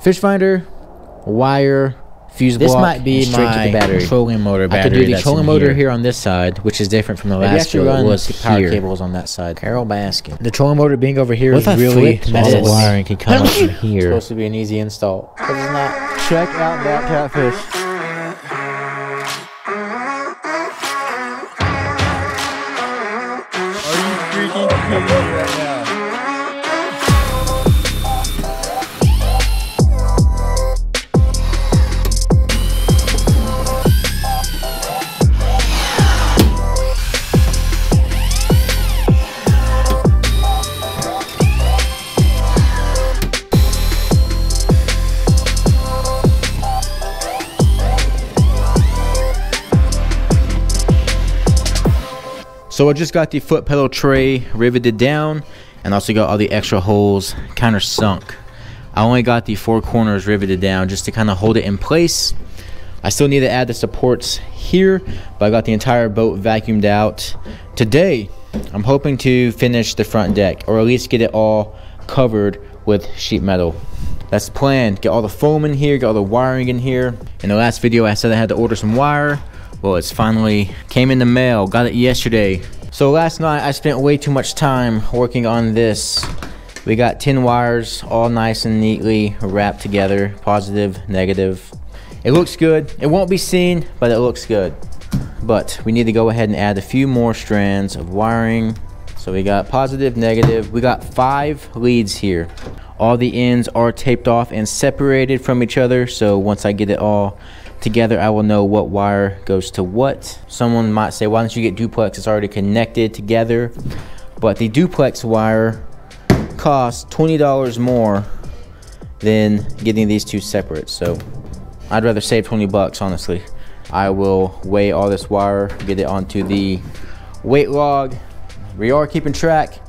fish finder, wire, fuse block. This might be my trolling motor battery. I could do the trolling motor here on this side, which is different from the last video. It was power cables on that side. Carol Baskin. The trolling motor being over here is really all the wiring can come over here. It's supposed to be an easy install. It's not. Check out that catfish. Are you freaking kidding me right now? So I just got the foot pedal tray riveted down and also got all the extra holes kind of sunk. I only got the 4 corners riveted down just to kind of hold it in place. I still need to add the supports here, but I got the entire boat vacuumed out. Today, I'm hoping to finish the front deck, or at least get it all covered with sheet metal. That's the plan. Get all the foam in here, get all the wiring in here. In the last video, I said I had to order some wire. Well, it's finally came in the mail. Got it yesterday. So last night I spent way too much time working on this. We got 10 wires all nice and neatly wrapped together, positive, negative. It looks good. It won't be seen, but it looks good. But we need to go ahead and add a few more strands of wiring. So we got positive, negative. We got 5 leads here. All the ends are taped off and separated from each other. So once I get it all together, I will know what wire goes to what. Someone might say, why don't you get duplex? It's already connected together. But the duplex wire costs $20 more than getting these two separate. So I'd rather save 20 bucks, honestly. I will weigh all this wire, get it onto the weight log. We are keeping track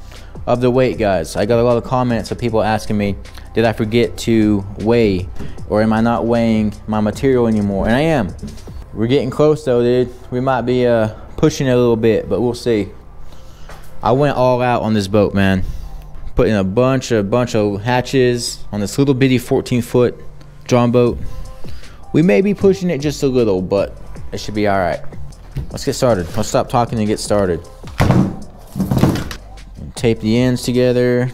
of the weight, guys. I got a lot of comments of people asking me, did I forget to weigh, or am I not weighing my material anymore? And I am. We're getting close though, dude. We might be pushing it a little bit, but we'll see. I went all out on this boat, man. Put in a bunch of hatches on this little bitty 14-foot drawn boat. We may be pushing it just a little, but it should be all right. Let's get started. Let's stop talking and get started. Tape the ends together.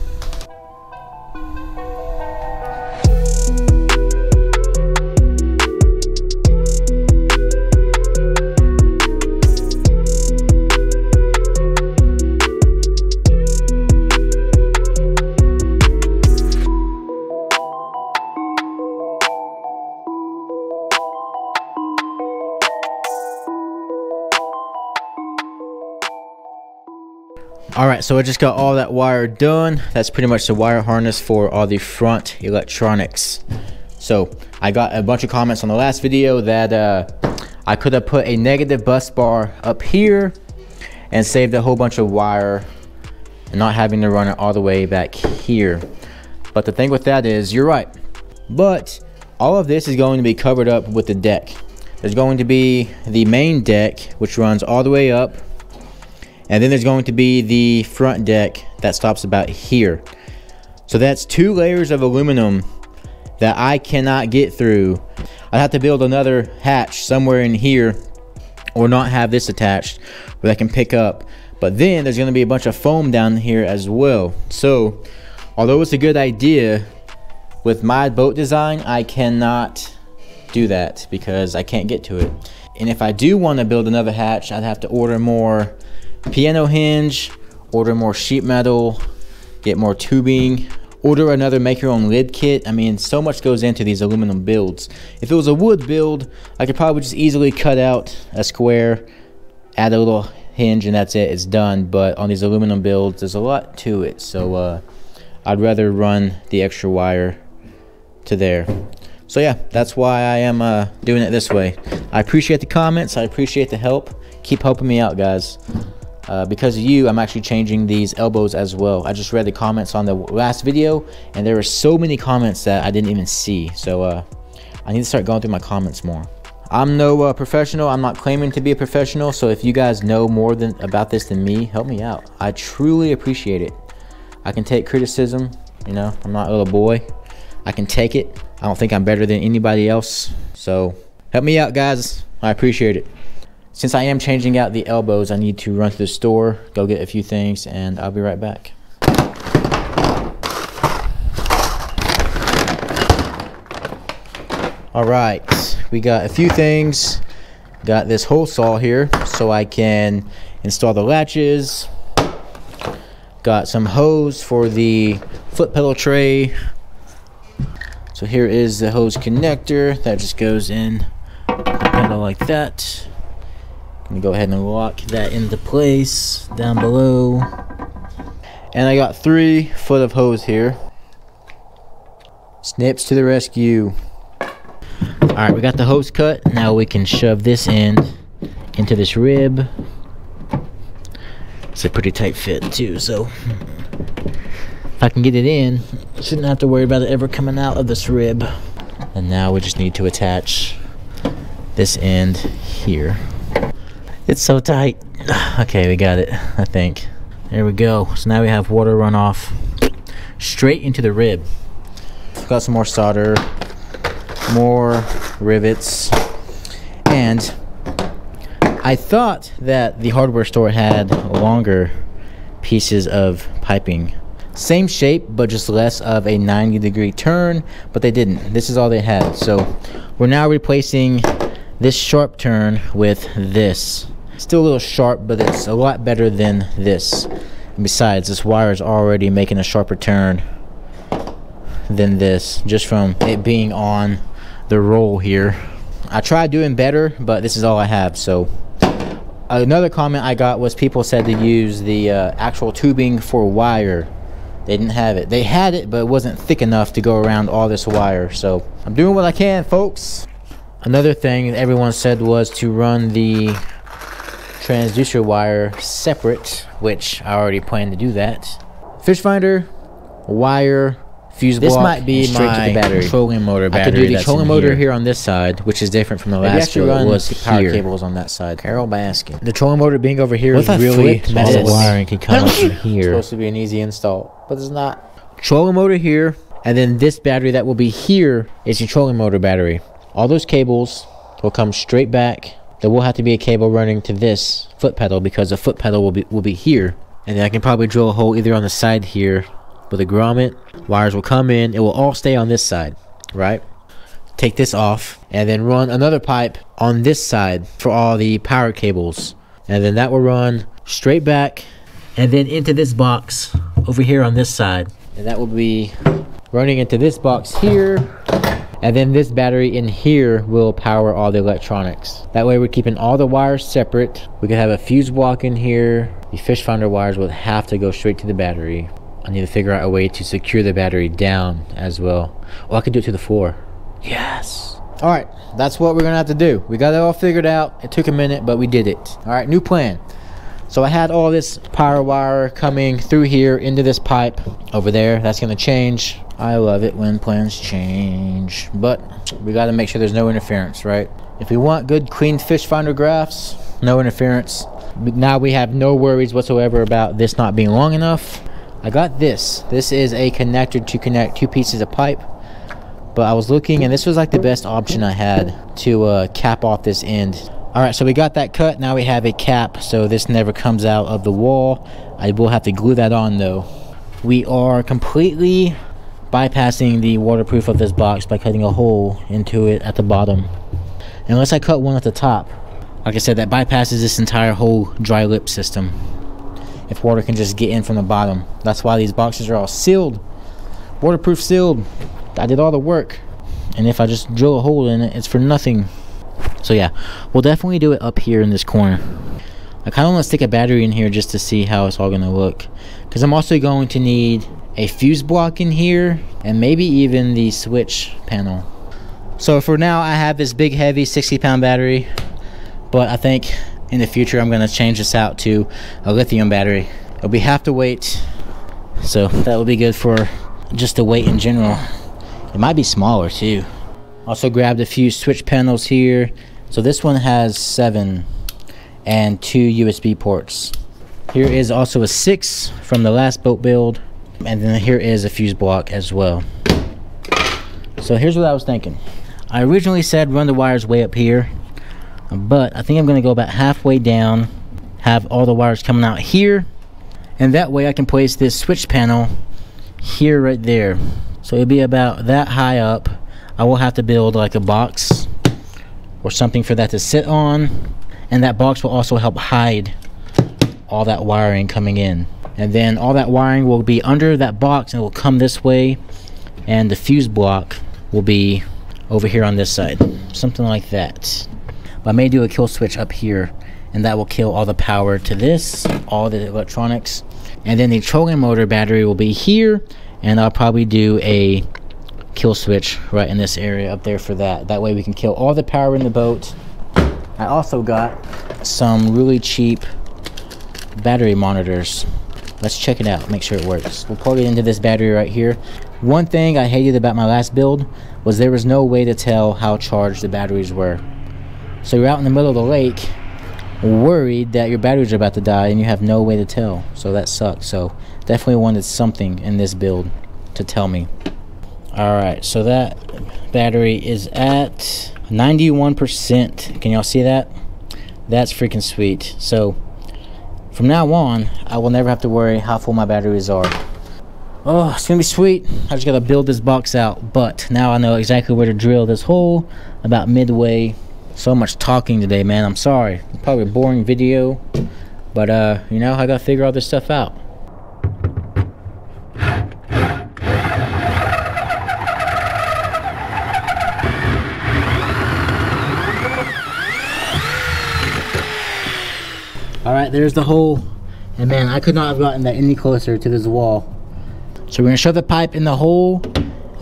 Alright, so I just got all that wire done. That's pretty much the wire harness for all the front electronics. So I got a bunch of comments on the last video that I could have put a negative bus bar up here and saved a whole bunch of wire and not having to run it all the way back here. But the thing with that is, you're right, but all of this is going to be covered up with the deck. There's going to be the main deck, which runs all the way up. And then there's going to be the front deck that stops about here. So that's 2 layers of aluminum that I cannot get through. I'd have to build another hatch somewhere in here, or not have this attached where I can pick up. But then there's going to be a bunch of foam down here as well. So although it's a good idea, with my boat design, I cannot do that because I can't get to it. And if I do want to build another hatch, I'd have to order more piano hinge, order more sheet metal, get more tubing, order another make your own lid kit. I mean, so much goes into these aluminum builds. If it was a wood build, I could probably just easily cut out a square, add a little hinge, and that's it, it's done. But on these aluminum builds, there's a lot to it, so I'd rather run the extra wire to there. So yeah, that's why I am doing it this way. I appreciate the comments, I appreciate the help. Keep helping me out, guys. Because of you, I'm actually changing these elbows as well. I just read the comments on the last video, and there were so many comments that I didn't even see. So I need to start going through my comments more. I'm no professional. I'm not claiming to be a professional. So if you guys know more about this than me, help me out. I truly appreciate it. I can take criticism. You know, I'm not a little boy. I can take it. I don't think I'm better than anybody else. So help me out, guys. I appreciate it. Since I am changing out the elbows, I need to run to the store, go get a few things, and I'll be right back. All right, we got a few things. Got this hole saw here so I can install the latches. Got some hose for the foot pedal tray. So here is the hose connector that just goes in the pedal like that. I'm gonna go ahead and lock that into place down below. And I got 3 foot of hose here. Snips to the rescue. Alright, we got the hose cut. Now we can shove this end into this rib. It's a pretty tight fit too, so if I can get it in, I shouldn't have to worry about it ever coming out of this rib. And now we just need to attach this end here. It's so tight. Okay, we got it, I think. There we go. So now we have water runoff straight into the rib. Got some more solder, more rivets, and I thought that the hardware store had longer pieces of piping. Same shape, but just less of a 90-degree turn, but they didn't. This is all they had. So we're now replacing this sharp turn with this. Still a little sharp, but it's a lot better than this. And besides, this wire is already making a sharper turn than this, just from it being on the roll here. I tried doing better, but this is all I have. So another comment I got was people said to use the actual tubing for wire. They didn't have it. They had it, but it wasn't thick enough to go around all this wire. So I'm doing what I can, folks. Another thing everyone said was to run the transducer wire separate, which I already planned to do that. Fish finder, wire, fuse block. This might be my trolling motor battery. I could do the trolling motor here on this side, which is different from the last two. It was power cables on that side. Carol Baskin. The trolling motor being over here is really all the wiring can come up from here. It's supposed to be an easy install, but it's not. Trolling motor here, and then this battery that will be here is your trolling motor battery. All those cables will come straight back. There will have to be a cable running to this foot pedal because the foot pedal will be here, and then I can probably drill a hole either on the side here with a grommet. Wires will come in. It will all stay on this side, right? Take this off and then run another pipe on this side for all the power cables, and then that will run straight back and then into this box over here on this side, and that will be running into this box here, and then this battery in here will power all the electronics. That way we're keeping all the wires separate. We could have a fuse block in here. The fish finder wires will have to go straight to the battery. I need to figure out a way to secure the battery down as well. Oh, I could do it to the floor. Yes. All right, that's what we're gonna have to do. We got it all figured out. It took a minute, but we did it. All right, new plan. So I had all this power wire coming through here into this pipe over there. That's gonna change. I love it when plans change, but we gotta make sure there's no interference, right? If we want good, clean fish finder graphs, no interference. Now we have no worries whatsoever about this not being long enough. I got this. This is a connector to connect 2 pieces of pipe, but I was looking and this was like the best option I had to cap off this end. All right, so we got that cut. Now we have a cap, so this never comes out of the wall. I will have to glue that on though. We are completely bypassing the waterproof of this box by cutting a hole into it at the bottom. Unless I cut one at the top. Like I said, that bypasses this entire whole dry lip system. If water can just get in from the bottom. That's why these boxes are all sealed. Waterproof sealed. I did all the work. And if I just drill a hole in it, it's for nothing. So yeah, we'll definitely do it up here in this corner. I kind of want to stick a battery in here just to see how it's all going to look. Because I'm also going to need a fuse block in here. And maybe even the switch panel. So for now, I have this big heavy 60-pound battery. But I think in the future, I'm going to change this out to a lithium battery. It'll be half the weight. So that will be good for just the weight in general. It might be smaller too. Also grabbed a few switch panels here. So this one has 7 and 2 USB ports. Here is also a 6 from the last boat build. And then here is a fuse block as well. So here's what I was thinking. I originally said run the wires way up here, but I think I'm going to go about halfway down, have all the wires coming out here, and that way I can place this switch panel here right there. So it'll be about that high up. I will have to build like a box or something for that to sit on, and that box will also help hide all that wiring coming in. And then all that wiring will be under that box and it will come this way, and the fuse block will be over here on this side, something like that. But I may do a kill switch up here, and that will kill all the power to this, all the electronics. And then the trolling motor battery will be here, and I'll probably do a kill switch right in this area up there for that. That way we can kill all the power in the boat. I also got some really cheap battery monitors. Let's check it out, make sure it works. We'll plug it into this battery right here. One thing I hated about my last build was there was no way to tell how charged the batteries were. So you're out in the middle of the lake worried that your batteries are about to die and you have no way to tell. So that sucked. So definitely wanted something in this build to tell me. Alright, so that battery is at 91%. Can y'all see that? That's freaking sweet. So from now on, I will never have to worry how full my batteries are. Oh, it's gonna be sweet. I just gotta build this box out, but now I know exactly where to drill this hole about midway. So much talking today, man. I'm sorry. It's probably a boring video, but you know, I gotta figure all this stuff out. Alright, there's the hole. And man, I could not have gotten that any closer to this wall. So we're gonna shove the pipe in the hole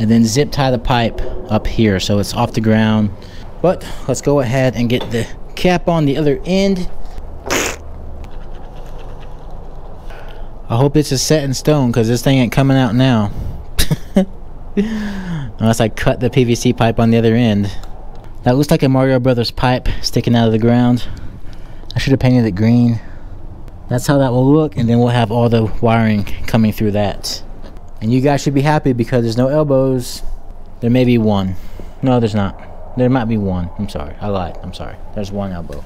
and then zip tie the pipe up here so it's off the ground. But let's go ahead and get the cap on the other end. I hope this is set in stone because this thing ain't coming out now. Unless I cut the PVC pipe on the other end. That looks like a Mario Brothers pipe sticking out of the ground. I should have painted it green. That's how that will look, and then we'll have all the wiring coming through that. And you guys should be happy because there's no elbows. There may be one. No, there's not. There might be one. I'm sorry. I lied. I'm sorry. There's one elbow.